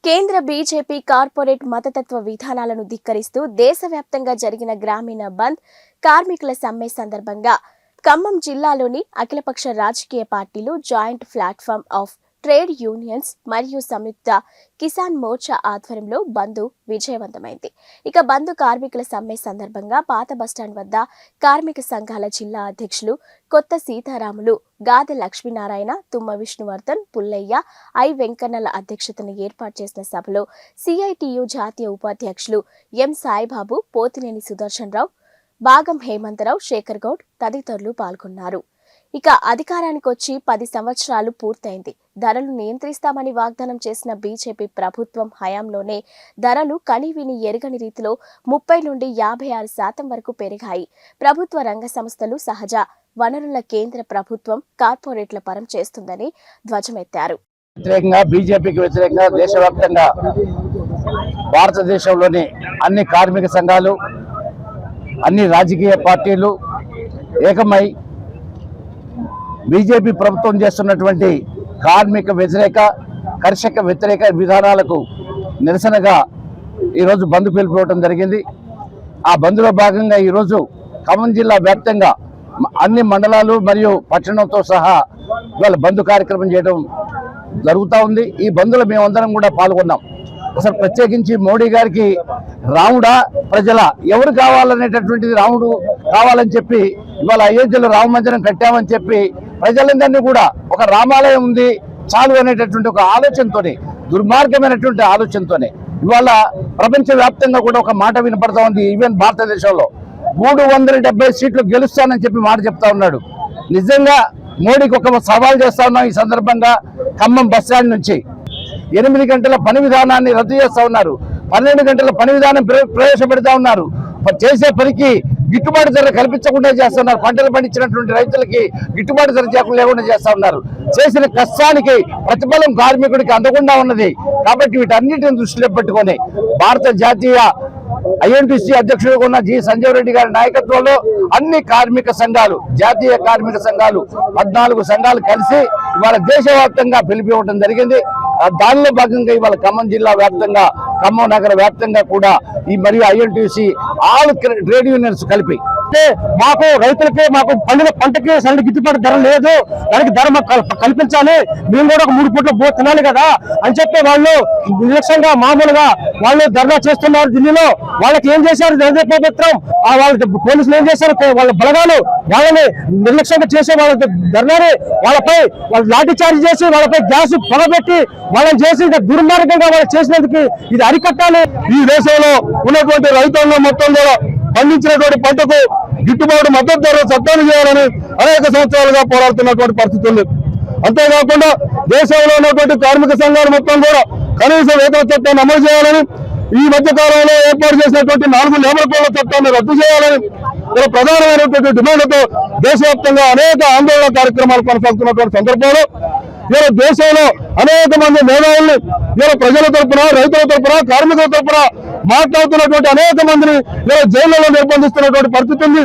కేంద్ర BJP corporate మతతత్వ విధానాలను ధిక్కరిస్తూ దేశవ్యాప్తంగా జరిగిన గ్రామీణ బంద్ కార్మికుల సమ్మె సందర్భంగా ఖమ్మం జిల్లాలోని అఖిలపక్ష రాజకీయ పార్టీలు joint platform of trade unions మరియు సంయుక్త కిసాన్ మోర్చా ఆధ్వర్యంలో బంద్ విజయవంతమైంది. ఇక బంద్ కార్మికుల సమ్మె సందర్భంగా పాత బస్టాండ్ వద్ద కార్మిక సంఘాల జిల్లా అధ్యక్షులు కొత్త సీతారాములు, గాదె లక్ష్మీనారాయణ, తుమ్మ విష్ణువర్ధన్, పుల్లయ్య, ఐ వెంకన్నల అధ్యక్షతన ఏర్పాటు చేసిన సభలో సిఐటియు జాతీయ ఉపాధ్యక్షులు ఎం సాయిబాబు, పోతినేని సుదర్శన్ రావు, బాగం హేమంతరావు, శేఖర్ గౌడ్ తదితరులు పాల్గొన్నారు. ఇక అధికారానికి వచ్చి 10 సంవత్సరాలు పూర్తయింది. ధరలు నియంత్రిస్తామని వాగ్దానం చేసిన బీజేపీ ప్రభుత్వం హయాంలోనే ధరలు కనివిని ఎరగని రీతిలో 30 నుండి 56% వరకు పెరిగాయి. ప్రభుత్వ రంగ సంస్థలు, సహజ వనరుల కేంద్ర ప్రభుత్వం కార్పొరేట్ల పరం చేస్తుందని ధ్వజమెత్తారు. బీజేపీకి వ్యతిరేకంగా దేశవ్యాప్తంగా భారతదేశంలోని అన్ని కార్మిక సంఘాలు, అన్ని రాజకీయ పార్టీలు ఏకమై బీజేపీ ప్రభుత్వం చేస్తున్నటువంటి కార్మిక వ్యతిరేక, కర్షక వ్యతిరేక విధానాలకు నిరసనగా ఈరోజు బంద్ పిలుపుకోవడం జరిగింది. ఆ బంద్లో భాగంగా ఈరోజు ఖమ్మం జిల్లా వ్యాప్తంగా అన్ని మండలాలు మరియు పట్టణంతో సహా ఇవాళ బంద్ కార్యక్రమం చేయడం జరుగుతూ ఉంది. ఈ బంద్లో మేమందరం కూడా పాల్గొన్నాం. అసలు ప్రత్యేకించి మోడీ గారికి రాముడా ప్రజల ఎవరు కావాలనేటటువంటిది, రాముడు కావాలని చెప్పి ఇవాళ అయోధ్యలో రామ మందిరం కట్టామని చెప్పి ప్రజలందరినీ కూడా ఒక రామాలయం ఉంది చాలు అనేటటువంటి ఒక ఆలోచనతోనే, దుర్మార్గమైనటువంటి ఆలోచనతోనే ఇవాళ ప్రపంచవ్యాప్తంగా కూడా ఒక మాట వినపడతా ఉంది. ఈవెన్ భారతదేశంలో 370 సీట్లు గెలుస్తానని చెప్పి మాట చెప్తా ఉన్నాడు. నిజంగా మోడీకి ఒక సవాల్ చేస్తా ఉన్నాం. ఈ సందర్భంగా ఖమ్మం బస్టాండ్ నుంచి 8 గంటల పని విధానాన్ని రద్దు చేస్తా ఉన్నారు. 12 గంటల పని విధానం ప్రవేశపెడతా ఉన్నారు. చేసే పనికి గిట్టుబాటు ధర కల్పించకుండా చేస్తున్నారు. పంటలు పండించినటువంటి రైతులకి గిట్టుబాటు ధర లేకుండా చేస్తా ఉన్నారు. చేసిన కష్టానికి ప్రతిఫలం కార్మికుడికి అందకుండా ఉన్నది. కాబట్టి వీటన్నిటిని దృష్టిలో పెట్టుకొని భారత జాతీయ ఐఎన్టీసీ అధ్యక్షుడిగా ఉన్న జి సంజీవ్ రెడ్డి గారి నాయకత్వంలో అన్ని కార్మిక సంఘాలు, జాతీయ కార్మిక సంఘాలు 14 సంఘాలు కలిసి ఇవాళ దేశవ్యాప్తంగా పిలిపివ్వడం జరిగింది. దానిలో భాగంగా ఇవాళ ఖమ్మం జిల్లా వ్యాప్తంగా, ఖమ్మం నగర వ్యాప్తంగా కూడా ఈ మరియు ఐఎన్టీసీ ఆల్ ట్రేడ్ యూనియన్స్ కలిపి మాకు రైతులకి, మాకు పండిన పంటకి సరైన గిట్టుబాటు ధర లేదు, దానికి ధర కల్పించాలి, మేము కూడా ఒక 3 పూట్ల తినాలి కదా అని చెప్పి వాళ్ళు నిర్లక్ష్యంగా మామూలుగా వాళ్ళు ధర్నా చేస్తున్నారు. ఢిల్లీలో వాళ్ళకి ఏం చేశారు ప్రభుత్వం, వాళ్ళ పోలీసులు ఏం చేశారు, వాళ్ళ బలగాలు వాళ్ళని నిర్లక్ష్యంగా చేసే వాళ్ళ ధర్నాని వాళ్ళపై వాళ్ళు లాఠీ చార్జ్ చేసి వాళ్ళపై గ్యాస్ పొగబెట్టి వాళ్ళని చేసి దుర్మార్గంగా వాళ్ళు చేసినందుకు ఇది అరికట్టాలి. ఈ దేశంలో ఉన్నటువంటి రైతాంగం మొత్తం కూడా పండించినటువంటి పంటకు గిట్టుబాటు మద్దతు ధర చట్టాలు చేయాలని అనేక సంవత్సరాలుగా పోరాడుతున్నటువంటి పరిస్థితి ఉంది. అంతేకాకుండా దేశంలో ఉన్నటువంటి కార్మిక సంఘాలు మొత్తం కూడా కనీస వేతన చట్టాన్ని అమలు చేయాలని, ఈ మధ్య కాలంలో ఏర్పాటు చేసినటువంటి 4 లేబర్ కోడ్ల చట్టాన్ని రద్దు చేయాలని ఇలా ప్రధానమైనటువంటి డిమాండ్లతో దేశవ్యాప్తంగా అనేక ఆందోళన కార్యక్రమాలు కొనసాగుతున్నటువంటి సందర్భంలో ఇలా దేశంలో అనేక మంది మేధావుల్ని ఇలా ప్రజల తరపున, రైతుల తరపున, కార్మికుల తరపున మాట్లాడుతున్నటువంటి అనేక మందిని ఇలా జైళ్లలో నిర్బంధిస్తున్నటువంటి పరిస్థితి ఉంది.